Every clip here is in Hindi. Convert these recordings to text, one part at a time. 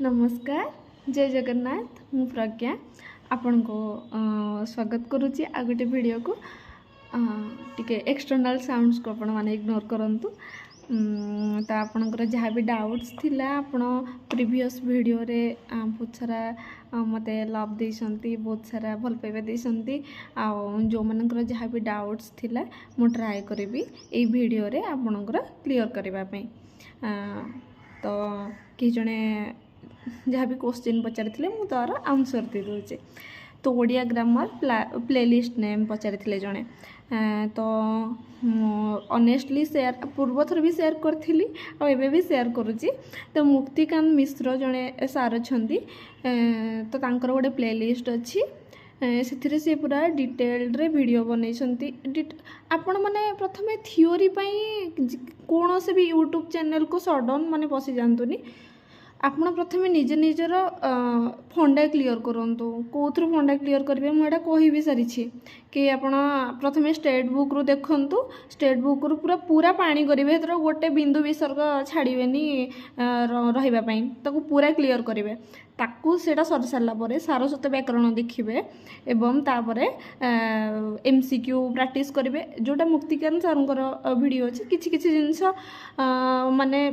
नमस्कार जय जगन्नाथ मु प्रज्ञा आपण को स्वागत करुच्ची आ गोटे वीडियो को टिके एक्सटर्नल साउंड्स को आपण माने इग्नोर करंतु तो आपणकर जहाँ भी डाउट्स थिला आपण प्रीवियस वीडियो रे बहुत सारा मते लव देइसंती बहुत सारा भल पाइबा देइसंती आ जो मानकर जहाँ भी डाउट्स थिला मु ट्राई करिवि ए वीडियो रे आपणकर क्लियर करबा पई तो कि जने जहाँ भी क्वेश्चन पचारि मु तार आंसर दे दूचे तो ओडिया ग्रामर प्लेलिस्ट नेम पचारि जड़े तो ऑनेस्टली शेयर पूर्व थर भी शेयर करी और भी शेयर करुच्ची तो मुक्तिकांत मिश्र जड़े सार अच्छा तो तांकर गोटे प्लेलिस्ट अच्छी से सी पूरा डिटेल रे वीडियो बनई आपण माने प्रथमे थियोरी कौन से भी यूट्यूब चैनल को सडन माने पशि जातुनी आपण प्रथमे निजे निजर फंडा क्लियर करंतु कोथ्रु फंडा क्लियर करेंगे मुझे कहि भी सारी कि आपण प्रथमे स्टेट बुक रु देखंतु स्टेट बुक रु पूरा पूरा पानी करेंगे तर गोटे बिंदु विसर्ग छाड़बेनी रहिबा पई ताकू पूरा क्लियर करेंगे ताकू सेटा सर सारा पर सारस्वत व्याकरण देखिए एवं तापर एमसीक्यू प्रैक्टिस करेंगे जोटा मुक्तिकांत सारंकर वीडियो अच्छी किछि किछि जिनस माने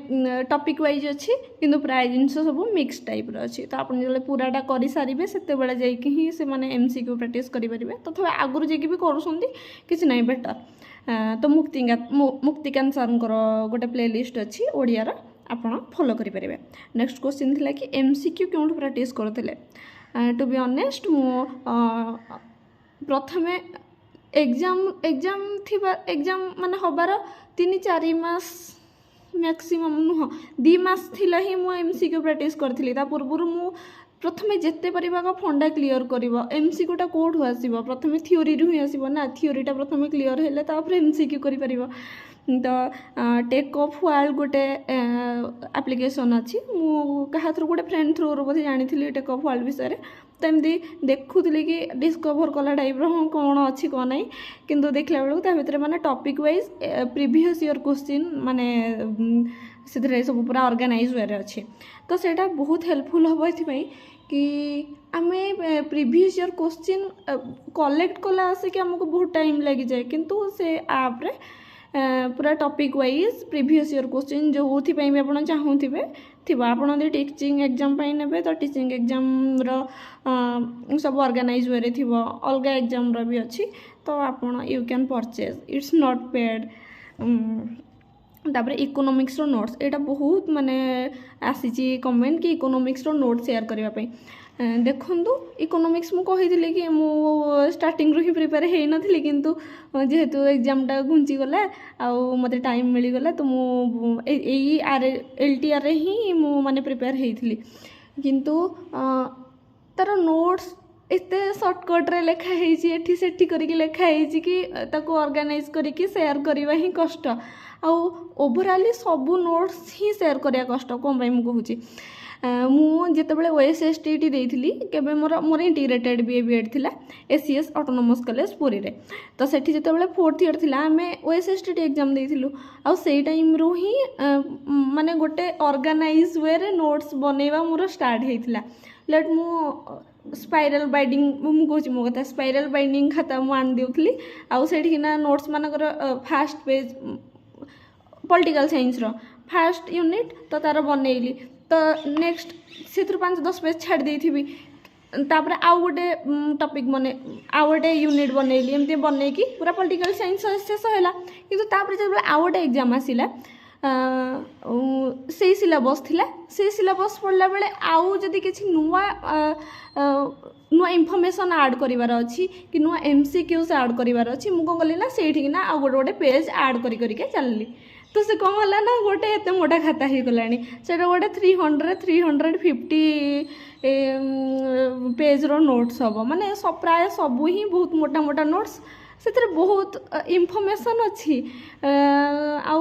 टॉपिक वाइज अच्छी किंतु प्राय जिनस सब मिक्स टाइप रो अच्छी तो आपन जो पूराटा करि सारिबे सेते बेला जाइकि ही से माने एमसीक्यू प्रैक्टिस करि परिबे तथा आगुरु जाइकि भी करूसंती किछि नै बेटर तो मुक्तिकांत सारंकर गोटे प्लेलिस्ट अच्छी ओडियार आपण फॉलो करि परिबे। नेक्स्ट क्वेश्चन थिला कि एमसीक्यू क्यों प्रैक्टिस करथिले टू बी ऑनेस्ट मो प्रथमे एग्जाम माने हबार 3-4 मास मैक्सिमम नुह 2 मास थिला ही मो एमसीक्यू प्रैक्टिस करथिली ता पूर्व मु प्रथमे जेते परिवाक फंडा क्लियर करिवो एमसीक्यूटा कोठु आसीबो प्रथमे थ्योरी रु ही आसीबो ना थ्योरीटा प्रथमे क्लियर हेले तापर एमसीक्यू करि परिवो तो टेक ऑफ वर्ल्ड गोटे एप्लिकेशन अच्छी मुझे गोटे फ्रेंड थ्रू बोधे जानी टेक ऑफ वर्ल्ड विषय तो एमती देखुली कि डिस्कवर कला टाइप हाँ कौन अच्छी कौन ना किंतु देखला बेलू भितर माने topic wise previous year question माने से सब पूरा ऑर्गेनाइज वे अच्छे तो सेटा बहुत हेल्पफुल हम ये कि आमे प्रीवियस ईयर क्वेश्चन कलेक्ट कला आसिक आमको बहुत टाइम लगी जाए किंतु से आप रे पूरा topic wise previous year question जो भी आप चाहूबे थी आपड़ टीचिंग एग्जाम ने तो टीचिंग एग्जाम सब ऑर्गेनाइज वे थी अलग एग्जाम भी अच्छी तो आप you can purchase it's not paid तापर इकोनॉमिक्स रो नोट्स यहाँ बहुत माने आसी कमेंट कि इकोनॉमिक्स रो नोट्स शेयर करने देखु इकोनॉमिक्स मु कही कि मु स्टार्टिंग रू ही प्रिपेयर हो नी किंतु जेहेतु एग्जामटा घुंची गला आउ मते टाइम मिलगला तो मु LTR रे ही मु माने प्रिपेयर होइथिली किंतु तार नोट्स एते शॉर्टकट रे लेखा हेछि एठी सेठी करके लेखा हेछि कि ताको ऑर्गेनाइज करके शेयर करबा ही कष्ट आउ ओवरऑल सबू नोट्स ही शेयर करिया कष्ट कोन भाई मु कहूची मु जितेबाला OSSTT देइथिली केबे मोर इंटीग्रेटेड BA-BEd थिला SCS ऑटोनोमस कॉलेज पुरी रे तो सेठी जितेबाला 4th ईयर थिला आमे OSSTT एग्जाम देइथिलु आ सेई टाइम रो ही माने गोटे ऑर्गेनाइज वे रे नोट्स बनेवा मोर स्टार्ट हेइथिला लेट मु स्पाइरल बाइंडिंग मु कहूची मो कथा स्पाइरल बाइंडिंग खाता मु आन देउथली आ सेठी किना नोट्स मानकर फास्ट पेज पॉलिटिकल साइंस रो फास्ट यूनिट तो तार बनैली तो नेक्स्ट से 5-10 पेज छाड़ देथि तापर आउ गोटे टॉपिक बने आउ गोटे यूनिट बनैली एमती बनैकी पूरा पॉलिटिकल साइंस शेष हैला किंतु तापर जब आउ गोटे एग्जाम आसिला से सिलेबस थिला से सिलेबस पढ़ला बेले आउ जदि किछि नुवा नुआ इनफॉरमेशन ऐड करिवार अछि कि नुआ MCQs ऐड करिवार अछि मु कोन कली ना सेठी ना आउ गोटे पेज ऐड करि करि के चलली तो से कौन है ना गोटे एत मोटा खाता हो गलानी से गोटे 350 पेज रो नोट्स हम माने प्राय सबू ही बहुत मोटा मोटा नोट्स से बहुत इनफॉरमेशन अच्छी आउ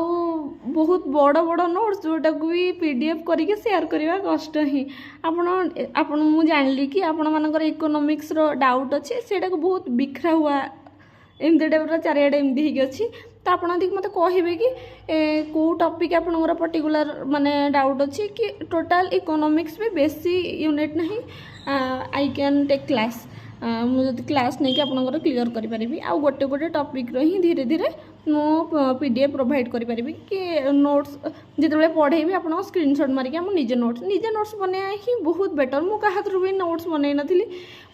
बहुत बड़ बड़ नोट्स जोटा को भी PDF करके शेयर करवा कष्ट ही आपण मु जानली कि आपण मानकर इकोनॉमिक्स रो डाउट अच्छी सेटा को बहुत बिखरा हुआ एमती टाइप चारियाडे एमती अच्छी तो आप मत कहे कि कौ टॉपिक आपनकर पर्टिकुलर माने डाउट अच्छी कि टोटल इकोनॉमिक्स भी बेसी यूनिट नहीं आई कैन टेक क्लास मुझे क्लास नहीं कि आपनकर क्लियर करें आउ गोटे गोटे टॉपिक ही धीरे धीरे मो पीडीएफ प्रोवाइड करें कि नोट्स जिते पढ़ेबी आप स्क्रीनशॉट मारिक निजे नोट्स बनवा ही बहुत बेटर मु क्या भी नोट्स बनई नी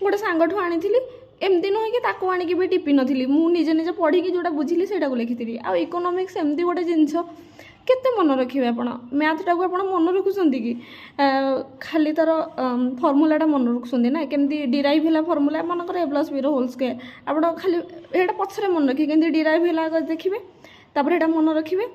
गोटे सांगठू आनी एमती नुह कि ताको आनिकी भी टिपी नी मुझे निजे पढ़ी जोटा बुझिली से लिखी आउ इकोनॉमिक्स एमती गोटे जिनस केते मन रखिए आप मैथटा को आप मन रखुंट कि खाली तार फर्मूलाटा मन रखुंट ना केमती डिराइव है फर्मूला मनकर A+B होल स्क्वायर आप खाली यहाँ पछरे मन रखिए केमती डिराइव है देखिए तापर यहाँ मन रखिए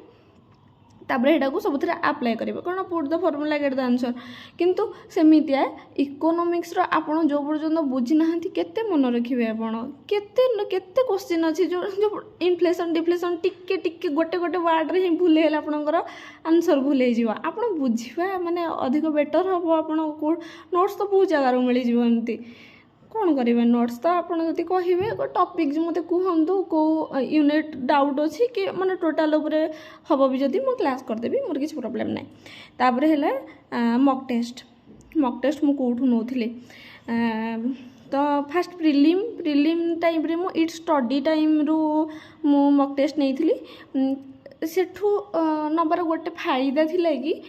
तापर यहाँ को सब आप्लाय करेंगे कौन put the formula get the answer किंतु सेमितिया इकोनॉमिक्स आप जो पर्यटन बुझी ना केते मन रखिए आप केते क्वेश्चन अच्छी जो जो इनफ्लेशन डिफ्लेशन टिके टिके गोटे गोटे वार्ड रे भूल है आपंकर आंसर भूल आप बुझा माने अधिक बेटर हम आप नोट्स तो बहुत जगार मिल जाती कौन करेंगे नोट्स तो आप कहे टॉपिक जो मत कहतु कौ यूनिट डाउट अच्छी कि माने टोटाल हम भी जदि मुझे क्लास करदेवी मोर किसी प्रोब्लेम ना तापर है मॉक टेस्ट मु कौठू नौली तो फास्ट प्रिलिम टाइम रे मु इट स्टडी टाइम रु मु मॉक टेस्ट नहीं थी सेठू नबार गोटे फायदा थिला कि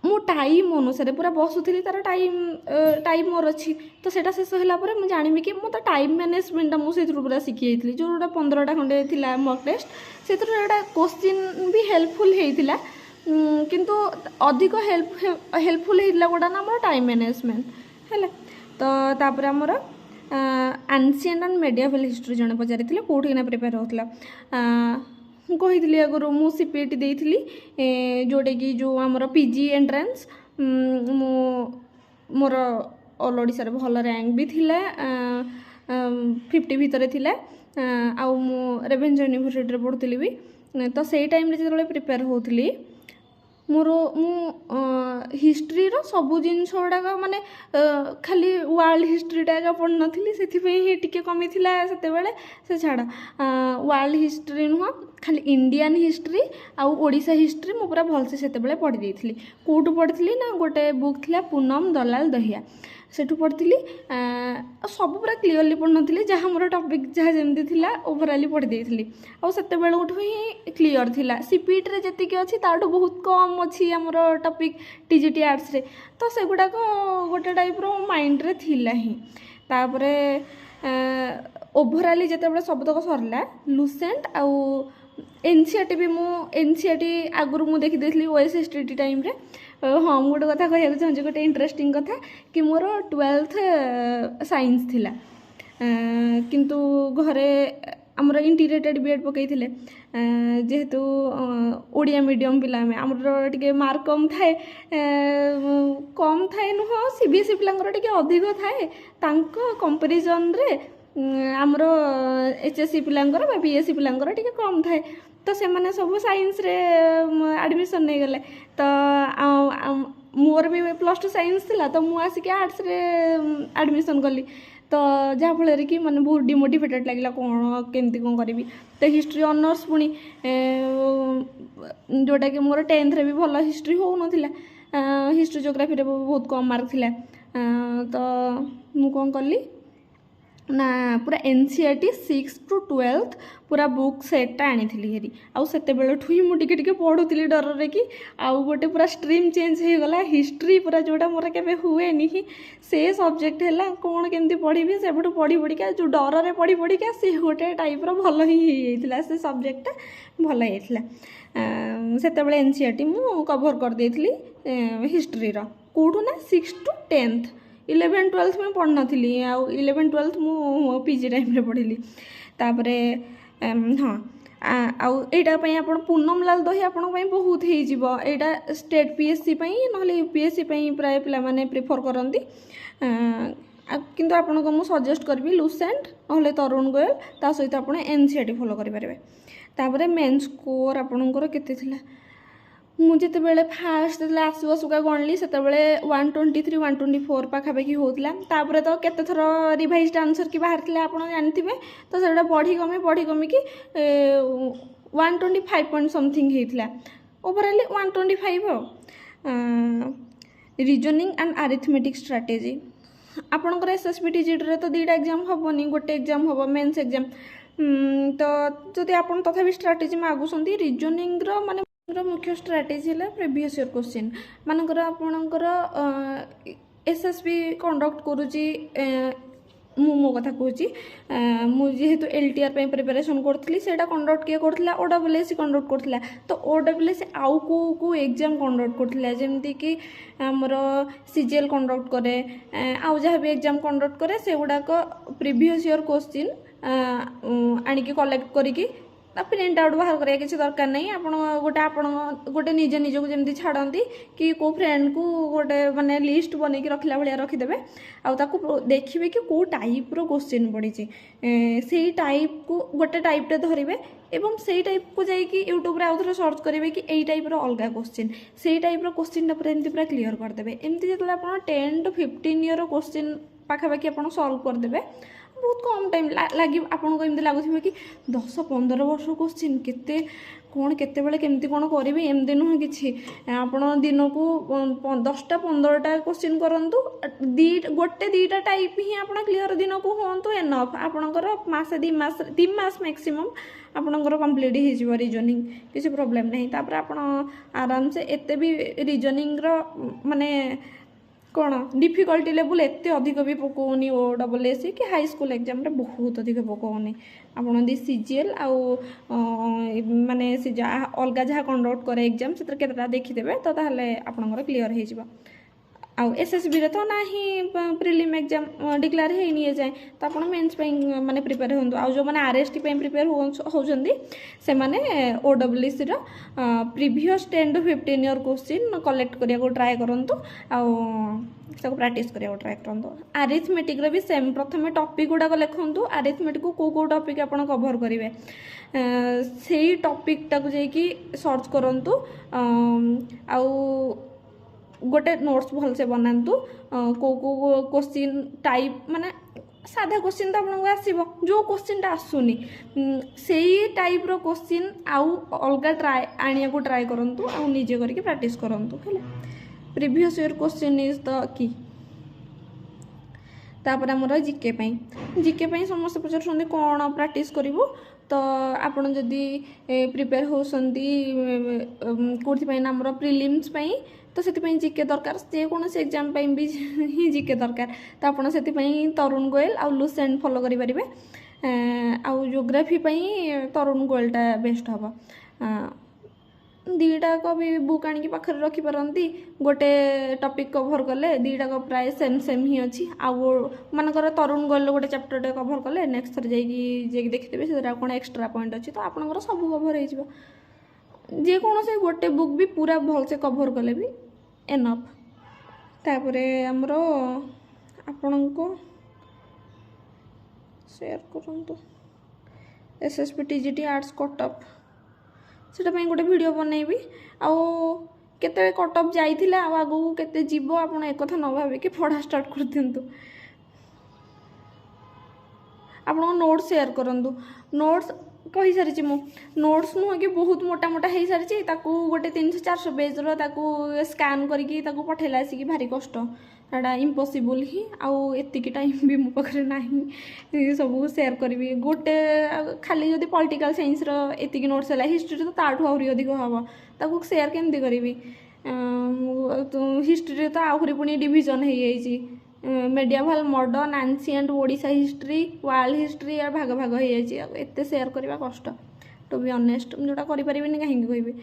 मो टाइम अनुसार पूरा बसुली तार टाइम मोर अच्छी तो सेटा शेष होगा मुझे जानी कि मत टाइम मैनेजमेंटा मुझे पूरा शिखी जाइली जोटा 15टा खंडे थी मॉक टेस्ट से क्वेश्चन भी हेल्पफुल होता किंतु अधिक हेल्पफुल होता गोटा ना आम टाइम मैनेजमेंट है तो तापर आमर एंशिएंट एंड मेडिएवल हिस्ट्री जड़े पचारि कौटिना प्रिपेयर होता कही आगुरी मु सीपीटी देती जोटे कि जो आमर PG entrance more all Odisha रे भल रैंक भी थिला 50 भितर थिला आउ मु रेभेन्सा यूनिवर्सिटी रे पढ़ुଥିଲି भी तो से टाइम रे जो प्रिपेयर होउଥିଲି मोर मु हिस्ट्री रो सबु जिनस गुड़ाक माने खाली वर्ल्ड हिस्ट्रीटा पढ़ नी से टिके कमी थिला सेते बेले से छाड़ वर्ल्ड हिस्ट्री नुह खाली इंडियन हिस्ट्री आउ ओडिशा हिस्ट्री मु पूरा भलसे सेते बेले पढ़ी देइथिली कोठू पढ़ी ना गोटे बुक थिला पूनम दलाल दहिया सेठू पढ़ी सब पूरा क्लीयरली पढ़ नी जहाँ मोर टॉपिक जहाँ जमी थी ओभराली पढ़ी देइथिली आउ सेते बेलुठू ही क्लीयर थिला सीपीटी रे जतिक अच्छी ताठू बहुत कम अच्छी आमर टॉपिक टीजीटी आर्ट्स रे तो सेगुड़ाक गोटे टाइप रो माइंड रे थिला ही तापरे ओभराली जिते सबतक सरला लुसेंट आउ एनसीईआरटी भी मु एनसीईआरटी आगुरी मु देखी देइथिली ओएसएसटी टाइम रे हाँ गोटे कथा कहूँ चाहूँगी गोटे इंटरेस्टिंग कथा कि मोर 12th साइंस थिला किंतु घरे आमर इंटीग्रेटेड बीएड पकईथिले जेहेतु ओडिया मीडियम पिला आमर टिके मार्क कम थाए नुह सीबीएसई पिलांकर टिके अधिक थाए तांको कंपैरिजन रे आमर एचएससी पिलांकर बीएससी पिलांकर टिके कम थाए तो से माने सब साइंस रे एडमिशन नहीं गले तो मोर भी +2 साइंस थिला तो मु आसिक आर्ट्स रे एडमिशन कली तो जहाँ फल कि माने बहुत डिमोटिवेटेड लगे कौन केमती कौन करी तो हिस्ट्री ऑनर्स पुणी जोटा कि मोर 10th रे भी भल हिस्ट्री हो ना हिस्ट्री जोग्राफी रे बहुत कम मार्क थिला तो मु कौन कली ना पूरा एनसीईआरटी 6 to 12th पूरा बुक सेटा आनी हेरी आउ सेते बेलठू ही मुझे टिके पढ़ुली डर रे कि आउ गोटे पूरा स्ट्रीम चेंज हो गला हिस्ट्री पूरा जोटा मोर केबे हुए नी से सब्जेक्ट है कौन केमती पढ़ी से पढ़ी पढ़िका जो डर रे पढ़ी पढ़िका से गोटे टाइप रो भल ही होता से सब्जेक्टा भल होता से एनसीईआरटी मु कभर कर देइथिली हिस्ट्री रो कौटू ना 6 to 10th 11 12th में पढ़ नी आउ 11 12th मु पीजी टाइम रे पढ़ी तापरे हाँ आउ यहाँ आप पूनम लाल दही आपण बहुत होटा स्टेट पीएससी ना यूपीएससी प्राय पे प्रिफर करती किंतु आपन को मुझे सजेस्ट करी लुसेंट ना तरुण गोयल ता सहित आप एनसीईआरटी फॉलो करेंगे तापर मेन स्कोर आपणकर केते थिला ମୁଁ ଯେତେବେଳେ ଫାଷ୍ଟ ଯେତେବେଳେ ଆସୁ ଆସୁକା ଗଣିଲି ସେତେବେଳେ 123 124 ପାଖାପାଖି ହେଉଥିଲା। ତାପରେ ତ କେତେଥର ରିଭାଇଜ୍ଡ ଆନ୍ସର୍ କି ବାହାରିଥିଲା ଆପଣ ଜାଣିଥିବେ। ତ ସେଟା ବଢ଼ି କମିକି 125 ପଏଣ୍ଟ ସମଥିଙ୍ଗ ହେଇଥିଲା। ଓଭରାଲି 125 ଆଉ। ରିଜନିଂ ଆଣ୍ଡ ଆରିଥମେଟିକ୍ ଷ୍ଟ୍ରାଟେଜି ଆପଣଙ୍କର SSB TGTରେ ତ ଦୁଇଟା ଏକ୍ଜାମ୍ ହେବନି, ଗୋଟେ ଏକ୍ଜାମ୍ ହେବ ମେନ୍ସ ଏକ୍ଜାମ୍। ତ ଯଦି ଆପଣ ତଥାପି ଷ୍ଟ୍ରାଟେଜି ମାଗୁଛନ୍ତି ରିଜନିଂର ମାନେ ମୁଖ୍ୟ ଷ୍ଟ୍ରାଟେଜି ହେଲା ପ୍ରିଭିୟସ୍ ଇୟର୍ କ୍ୱେଶ୍ଚିନ୍ ମାନଙ୍କର ଆପଣଙ୍କର SSB କଣ୍ଡକ୍ଟ କରୁଛି। ମୁଁ ମୋ କଥା କହୁଛି, ମୁଁ ଯେହେତୁ LTR ପାଇଁ ପ୍ରିପାରେସନ୍ କରୁଥିଲି ସେଇଟା କଣ୍ଡକ୍ଟ କିଏ କରୁଥିଲା OSSC କଣ୍ଡକ୍ଟ କରୁଥିଲା। ତ OSSC ଆଉ କେଉଁ ଏକ୍ଜାମ୍ କଣ୍ଡକ୍ଟ କରୁଥିଲା ଯେମିତିକି ଆମର CGL କଣ୍ଡକ୍ଟ କରେ, ଆଉ ଯାହା ବି ଏକ୍ଜାମ୍ କଣ୍ଡକ୍ଟ କରେ ସେଗୁଡ଼ାକ ପ୍ରିଭିୟସ୍ ଇୟର୍ କ୍ୱେଶ୍ଚିନ୍ ଆଣିକି କଲେକ୍ଟ କରିକି ତା ପ୍ରିଣ୍ଟ ଆଉଟ୍ ବାହାର କରିବା କିଛି ଦରକାର ନାହିଁ। ଆପଣ ଗୋଟେ ନିଜେ ନିଜକୁ ଯେମିତି ଛାଡ଼ନ୍ତି କି କେଉଁ ଫ୍ରେଣ୍ଡକୁ ଗୋଟେ ମାନେ ଲିଷ୍ଟ ବନେଇକି ରଖିଲା ଭଳିଆ ରଖିଦେବେ। ଆଉ ତାକୁ ଦେଖିବେ କି କେଉଁ ଟାଇପ୍ର କ୍ୱେଶ୍ଚିନ୍ ପଡ଼ିଛି, ସେଇ ଟାଇପ୍କୁ ଗୋଟେ ଟାଇପ୍ଟେ ଧରିବେ ଏବଂ ସେଇ ଟାଇପ୍କୁ ଯାଇକି ୟୁଟ୍ୟୁବରେ ଆଉ ଥରେ ସର୍ଚ୍ଚ କରିବେ କି ଏଇ ଟାଇପ୍ର ଅଲଗା କ୍ୱେଶ୍ଚିନ୍, ସେଇ ଟାଇପ୍ର କ୍ୱେଶ୍ଚିନ୍ଟା ପୁରା ଏମିତି ପୁରା କ୍ଲିୟର୍ କରିଦେବେ। ଏମିତି ଯେତେବେଳେ ଆପଣ 10 to 15 ଇୟର୍ କ୍ୱେଶ୍ଚିନ୍ ପାଖାପାଖି ଆପଣ ସଲ୍ଭ କରିଦେବେ ବହୁତ କମ୍ ଟାଇମ୍ ଲାଗିବ। ଆପଣଙ୍କୁ ଏମିତି ଲାଗୁଥିବ କି 10-15 ବର୍ଷ କ୍ୱେଶ୍ଚିନ୍ କେତେବେଳେ କେମିତି କ'ଣ କରିବି, ଏମିତି ନୁହେଁ କିଛି। ଆପଣ ଦିନକୁ 10-15ଟା କ୍ୱେଶ୍ଚିନ୍ କରନ୍ତୁ, ଗୋଟେ ଦୁଇଟା ଟାଇପ୍ ହିଁ ଆପଣ କ୍ଲିୟର୍ ଦିନକୁ ହୁଅନ୍ତୁ ଏନଫ୍। ଆପଣଙ୍କର ମାସେ 2 ମାସ ମ୍ୟାକ୍ସିମମ୍ ଆପଣଙ୍କର କମ୍ପ୍ଲିଟ୍ ହେଇଯିବ ରିଜନିଂ, କିଛି ପ୍ରୋବ୍ଲେମ୍ ନାହିଁ। ତାପରେ ଆପଣ ଆରାମସେ ଏତେ ବି ରିଜନିଂର ମାନେ କ'ଣ ଡିଫିକଲ୍ଟି ଲେବୁଲ୍ ଏତେ ଅଧିକ ବି ପକାଉନି OSSC କି ହାଇସ୍କୁଲ୍ ଏକ୍ଜାମ୍ରେ ବହୁତ ଅଧିକ ପକାଉନି। ଆପଣ ଯଦି CGL ଆଉ ମାନେ ସେ ଅଲଗା ଯାହା କଣ୍ଡକ୍ଟ କରେ ଏକ୍ଜାମ୍ ସେଥିରେ କେତେଟା ଦେଖିଦେବେ ତ ତାହେଲେ ଆପଣଙ୍କର କ୍ଲିୟର୍ ହେଇଯିବ। ଆଉ SSBରେ ତ ନାହିଁ ପ୍ରିଲିମ୍ ଏକ୍ଜାମ୍ ଡିକ୍ଲେୟାର ହେଇନି ଏଯାଏଁ, ତ ଆପଣ ମେନ୍ସ ପାଇଁ ମାନେ ପ୍ରିପେୟାର ହୁଅନ୍ତୁ। ଆଉ ଯେଉଁମାନେ RST ପାଇଁ ପ୍ରିପେୟାର ହେଉଛନ୍ତି ସେମାନେ OSSCର previous 10 to 15 year question collect କରିବାକୁ ଟ୍ରାଏ କରନ୍ତୁ ଆଉ ତାକୁ ପ୍ରାକ୍ଟିସ୍ କରିବାକୁ ଟ୍ରାଏ କରନ୍ତୁ। ଆରିଥମେଟିକ୍ରେ ବି ସେମ୍, ପ୍ରଥମେ ଟପିକ୍ ଗୁଡ଼ାକ ଲେଖନ୍ତୁ। ଆରିଥମେଟିକ୍କୁ କେଉଁ ଟପିକ୍ ଆପଣ କଭର୍ କରିବେ ସେଇ ଟପିକ୍ଟାକୁ ଯାଇକି ସର୍ଚ୍ଚ କରନ୍ତୁ। ଆଉ ଗୋଟେ ନୋଟ୍ସ ଭଲସେ ବନାନ୍ତୁ। କେଉଁ କ୍ୱେଶ୍ଚିନ୍ ଟାଇପ୍ ମାନେ ସାଧା କ୍ୱେଶ୍ଚିନ୍ ତ ଆପଣଙ୍କୁ ଆସିବ, ଯେଉଁ କ୍ୱେଶ୍ଚିନ୍ଟା ଆସୁନି ସେଇ ଟାଇପ୍ର କ୍ୱେଶ୍ଚିନ୍ ଆଉ ଅଲଗା ଆଣିବାକୁ ଟ୍ରାଏ କରନ୍ତୁ ଆଉ ନିଜେ କରିକି ପ୍ରାକ୍ଟିସ୍ କରନ୍ତୁ ହେଲା। Previous year question is the କି। ତାପରେ ଆମର ଜିକେ ପାଇଁ ସମସ୍ତେ ପଚାରୁଛନ୍ତି କ'ଣ ପ୍ରାକ୍ଟିସ୍ କରିବୁ। ତ ଆପଣ ଯଦି ପ୍ରିପେୟାର ହେଉଛନ୍ତି କେଉଁଥିପାଇଁ ନା ଆମର ପ୍ରିଲିମ୍ସ ପାଇଁ, ତ ସେଥିପାଇଁ ଜିକେ ଦରକାର। ଯେକୌଣସି ଏକ୍ଜାମ୍ ପାଇଁ ବି ହିଁ ଜିକେ ଦରକାର। ତ ଆପଣ ସେଥିପାଇଁ ତରୁଣ ଗୋଏଲ ଆଉ ଲୁସେଣ୍ଟ ଫଲୋ କରିପାରିବେ। ଆଉ ଜିଓଗ୍ରାଫି ପାଇଁ ତରୁଣ ଗୋଏଲଟା ବେଷ୍ଟ ହେବ। ଦୁଇଟାକ ବି ବୁକ୍ ଆଣିକି ପାଖରେ ରଖିପାରନ୍ତି। ଗୋଟେ ଟପିକ୍ କଭର୍ କଲେ ଦୁଇଟାକ ପ୍ରାୟ ସେମ୍ ହିଁ ଅଛି। ଆଉ ମନେକର ତରୁଣ ଗୋଏଲର ଗୋଟେ ଚାପ୍ଟରଟେ କଭର୍ କଲେ ନେକ୍ସଟ ଥରେ ଯାଇକି ଦେଖିଦେବେ ସେଥିରେ କ'ଣ ଏକ୍ସଟ୍ରା ପଏଣ୍ଟ ଅଛି, ତ ଆପଣଙ୍କର ସବୁ କଭର୍ ହେଇଯିବ। ଯେକୌଣସି ଗୋଟେ ବୁକ୍ ବି ପୁରା ଭଲସେ କଭର୍ କଲେ ବି ଏନଫ୍। ତାପରେ ଆମର ଆପଣଙ୍କୁ ସେୟାର କରନ୍ତୁ SSB TGT ଆର୍ଟ୍ସ କଟଅଫ୍, ସେଇଟା ପାଇଁ ଗୋଟେ ଭିଡ଼ିଓ ବନେଇବି। ଆଉ କେତେ କଟଅଫ୍ ଯାଇଥିଲା ଆଉ ଆଗକୁ କେତେ ଯିବ ଆପଣ ଏକଥା ନ ଭାବିକି ପଢ଼ା ଷ୍ଟାର୍ଟ କରିଦିଅନ୍ତୁ। ଆପଣଙ୍କ ନୋଟ୍ସ ସେୟାର କରନ୍ତୁ। ନୋଟ୍ସ କହିସାରିଛି ମୁଁ, ନୋଟ୍ସ ନୁହେଁ କି ବହୁତ ମୋଟା ହେଇସାରିଛି, ତାକୁ ଗୋଟେ 300-400 ପେଜ୍ର ତାକୁ ସ୍କାନ୍ କରିକି ତାକୁ ପଠାଇଲା ଆସିକି ଭାରି କଷ୍ଟ, ସେଇଟା ଇମ୍ପସିବୁଲ୍ ହିଁ। ଆଉ ଏତିକି ଟାଇମ୍ ବି ମୋ ପାଖରେ ନାହିଁ ସବୁ ସେୟାର କରିବି। ଗୋଟେ ଖାଲି ଯଦି ପଲିଟିକାଲ୍ ସାଇନ୍ସର ଏତିକି ନୋଟ୍ସ ହେଲା, ହିଷ୍ଟ୍ରିରେ ତ ତାଠୁ ଆହୁରି ଅଧିକ ହେବ, ତାକୁ ସେୟାର କେମିତି କରିବି। ହିଷ୍ଟ୍ରିରେ ତ ଆହୁରି ପୁଣି ଡିଭିଜନ୍ ହେଇଯାଇଛି, medieval, modern, ancient, Odisha history, world history ଭାଗ ହେଇଯାଇଛି। ଆଉ ଏତେ ସେୟାର କରିବା କଷ୍ଟ ଟୁ ବି ଅନେଷ୍ଟ। ମୁଁ ଯେଉଁଟା କରିପାରିବିନି କାହିଁକି କହିବି।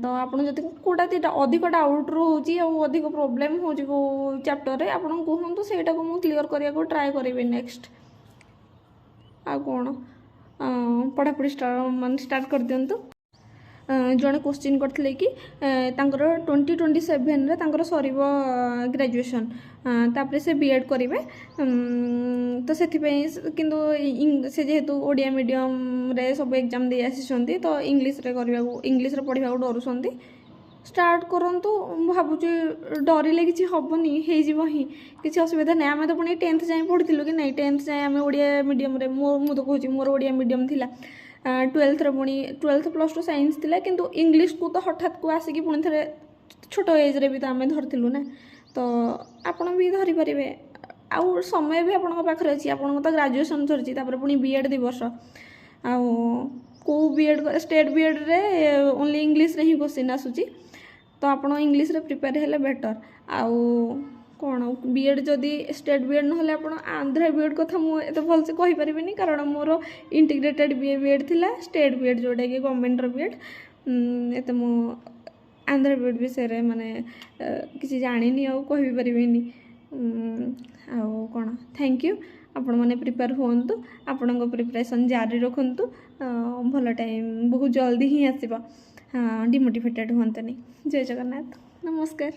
ତ ଆପଣ ଯଦି କେଉଁଟା ଅଧିକ ଡାଉଟ୍ ରହୁଛି ଆଉ ଅଧିକ ପ୍ରୋବ୍ଲେମ୍ ହେଉଛି କେଉଁ ଚାପ୍ଟରରେ ଆପଣ କୁହନ୍ତୁ, ସେଇଟାକୁ ମୁଁ କ୍ଲିୟର୍ କରିବାକୁ ଟ୍ରାଏ କରିବି ନେକ୍ସଟ। ଆଉ କ'ଣ ପଢ଼ାପଢ଼ି ଷ୍ଟାର୍ଟ କରିଦିଅନ୍ତୁ। ଜଣେ କ୍ୱେଶ୍ଚିନ୍ କରିଥିଲେ କି ତାଙ୍କର 2027ରେ ତାଙ୍କର ସରିବ ଗ୍ରାଜୁଏସନ୍, ତାପରେ ସେ B.Ed କରିବେ। ତ ସେଥିପାଇଁ କିନ୍ତୁ ସେ ଯେହେତୁ ଓଡ଼ିଆ ମିଡ଼ିୟମରେ ସବୁ ଏକ୍ଜାମ୍ ଦେଇ ଆସିଛନ୍ତି ତ ଇଂଲିଶରେ ପଢ଼ିବାକୁ ଡରୁଛନ୍ତି। स्टार्ट करंतु भावुची डरिले किसी हेनी हो ही किसी असुविधा ना आम तो पुणी 10th जाए पढ़ी कि नहीं 10th जाए आम ओडिया मीडियम रे मु तो कहूँ मोर ओडिया मीडियम थिला 12th पुणी 12th +2 साइंस थिला किंतु इंग्लिश को तो हठात को आसिकी पुणी थे छोट एज रे भी तो आम धरलु ना तो आपण भी धरी पारे आउ समय भी आपण पाखे अच्छी आपण तो ग्रेजुएशन सरी पुणी बीएड 2 वर्ष आउ को बीएड स्टेट बीएड रे ओनली इंग्लिश रे ही क्वेश्चन आसूची तो आप इंग्लिश रे प्रिपेयर हेले बेटर आउ कौन बीएड जदि स्टेट बीएड ना आप आंध्र बीएड कथा मुझे भलसे कहीपरि कारण मोर इंटीग्रेटेड बीएड थिला स्टेट बीएड जोटा कि गवर्नमेंट बीएड एत मु आंध्र बीएड विषय माने किसी जानी आउ कहि परिबिनी आउ कौन थैंक यू आपण मैंने प्रिपेयर हुंतु आपण प्रिपरेशन जारी रखु भल टाइम बहुत जल्दी ही आसब हाँ डिमोटिवेटेड हुंतनी जय जगन्नाथ नमस्कार।